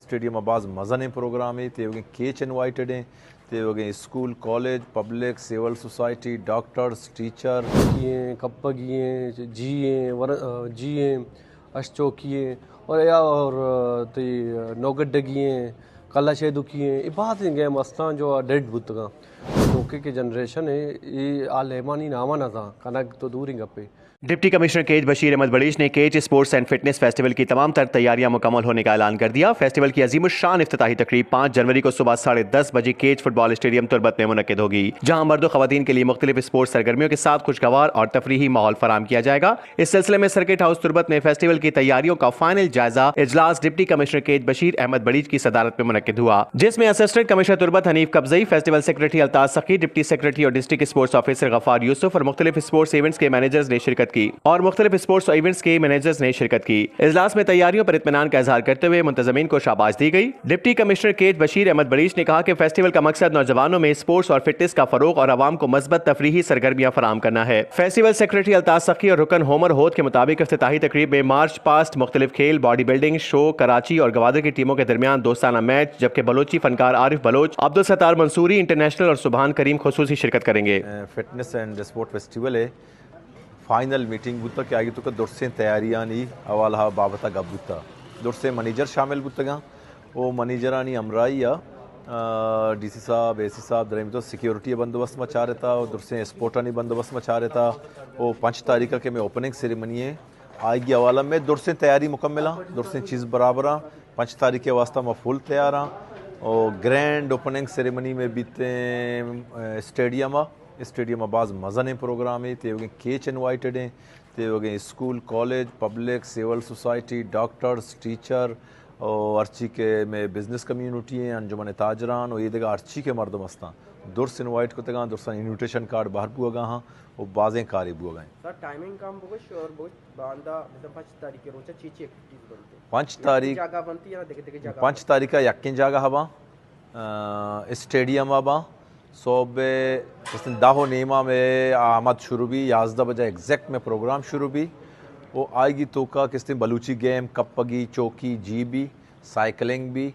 Stadium बाज़ मज़न programme है ते केच इनवाइटेड हैं ते school college public civil society doctors teacher कप्पगिए जिए अशचोकिए और या और ते नौगड्डगिए कला शेदुकिए ये बात इंगे मस्तान जो डेड बुतगा नोके के जनरेशन है ये आलेमानी नामा ना था कनक तो दूर ही गप्पे। डिप्टी कमिश्नर केच बशीर अहमद बलीच ने केच स्पोर्ट्स एंड फिटनेस फेस्टिवल की तमाम तर तैयारियां मुकम्मल होने का ऐलान कर दिया। फेस्टिवल की अजीमुशान इफ्तिताही तकरीब 5 जनवरी को सुबह 10:30 बजे केच फुटबॉल स्टेडियम तुरबत में मुनक्किद होगी, जहां मर्द और खवातीन के लिए मुख्तलिफ स्पोर्ट्स सरगर्मियों के साथ खुशगवार और तफरीही माहौल फराम किया जाएगा। इस सिलसिले में सर्किट हाउस तुरबत में फेस्टिवल की तैयारियों का फाइनल जायजा इजलास डिप्टी कमिश्नर केच बशीर अहमद बलीच की सदारत में मुनक्किद हुआ, जिसमें असिस्टेंट कमिश्नर तुरबत हनीफ कब्जई, फेस्टिवल सेक्रेटरी अल्ताज सखी, डिप्टी सेक्रेटरी और district sports officer Ghaffar Yusuf और मुख्तलिफ स्पोर्ट्स इवेंट्स के मैनेजर्स ने शिरकत की स्पोर्ट्स इवेंट्स के मैनेजर्स ने शिरकत की। इजलास में तैयारियों पर इत्मीनान का इजहार करते हुए मुंतजमीन को शाबाश दी गई। डिप्टी कमिश्नर केच बशीर अहमद बलीच ने कहा कि फेस्टिवल का मकसद नौजवानों में स्पोर्ट्स और फिटनेस का फरोग और आवाम को मस्बत तफरीही सरगर्मियां फराम करना है। फेस्टिवल सेक्रेटरी अल्ताज सखी और रुकन होमर होद के मुताबिक इफ्तिताही तकरीब में मार्च पास्ट, मुख्तलिफ खेल, बॉडी बिल्डिंग शो, कराची और गवादर की टीमों के दरमियान दोस्ताना मैच, जबकि बलोची फनकार आरिफ बलोच, अब्दुल सत्तार मंसूरी इंटरनेशनल और सुबहान करीम खुसूसी शिरकत करेंगे। फिटनेस एंड स्पोर्ट फेस्टिवल है फाइनल मीटिंग बुता के आगे तो दुरसे तैयारियां नी अवाला बाबता गबुता दुरसे मैनेजर शामिल बुतगा वो मैनेजरानी अमराइया डीसी साहब एसी साहब दरमी तो सिक्योरिटी बंदोबस्त में चाह रहता और दुरसे स्पोर्टानी बंदोबस्त में चाह रहता वो 5 तारीख के में ओपनिंग सेरेमनी है आएगी अवाला में दुरसे तैयारी मुकम्मल दुरसे चीज़ बराबर 5 तारीख के वास्ता मैं फुल तैयार हाँ और ग्रैंड ओपनिंग सेरेमनी में बीते स्टेडियम बाज़ मज़न प्रोग्राम है ते केच इनवाइटेड हैं ते school college public civil society doctors teacher और अर्ची के में बिजनेस कम्युनिटी हैं अंजुमन ताजरान और ये देगा अर्ची के मर्द मस्ता दुर्स इनवाइट को तेगा दुर्सा इन्विटेशन कार्ड बाहर बुआ हाँ वो बाजें कारी बुआ गए सर टाइमिंग काम बुगश और बहुत बांदा मतलब 5 तारीख के रोचा चीची एक्टिविटीज बनते 5 तारीख जगह बनती है देखे देखे जगह 5 तारीख का यकिन जगह हवा स्टेडियम हवा सोबे दाहो नीमा में आमद शुरू भी 11 बजे एग्जैक्ट में प्रोग्राम शुरू भी वो आएगी तो का किस दिन बलूची गेम कप्पगी चौकी जी भी साइकिलिंग भी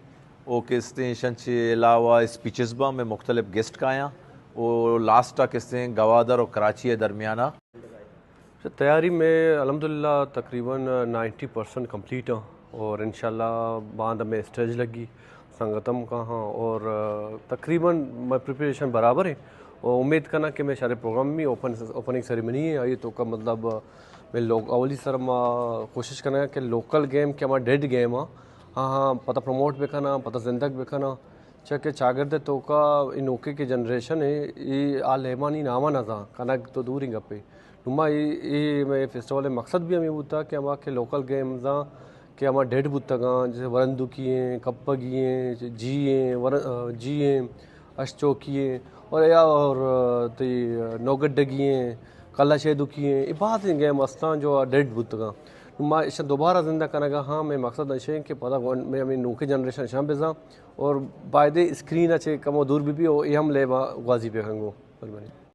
वो किस दिन के अलावा स्पीचेस बा में मुख्तलिफ गेस्ट का आया वो लास्ट किस दिन गवादर और कराची है दरमियाना तैयारी में अल्हम्दुलिल्लाह तकरीबन 90% कम्प्लीट है और इंशाल्लाह बाद में स्टेज लगी संगतम कहाँ और तकरीबन प्रिपरेशन बराबर है और उम्मीद करना कि मैं सारे प्रोग्राम में ओपनिंग सेरेमनी है आई तो का मतलब मैं लोग अवली सर कोशिश करना कि लोकल गेम के हमारा डेड गेम हाँ पता प्रमोट बेखाना पता जिंदग बेखाना चाहे चागरदे तो का इन ओके के जनरेशन है ये आलेमानी नामा ना था कनक तो दूर ही गप्पे नुमा ये मैं फेस्टिवल मकसद भी हमें होता कि हमारे के लोकल गेम्स कि हमारा डेड बुतगा जैसे वरंदुकिए कप्पगिए जिए अशचोकिए और या और ते नौगड्डगिए कला शेदुकिए ये बात इंगे मस्तान जो डेड बुतगा नुमा इस दोबारा जिंदा करने हाँ मैं मकसद अच्छे कि पता मैं हमें नौके जनरेशन शाम बेजा और बायदे स्क्रीन अच्छे कम दूर भी ये हम ले गाजी पे हंगो।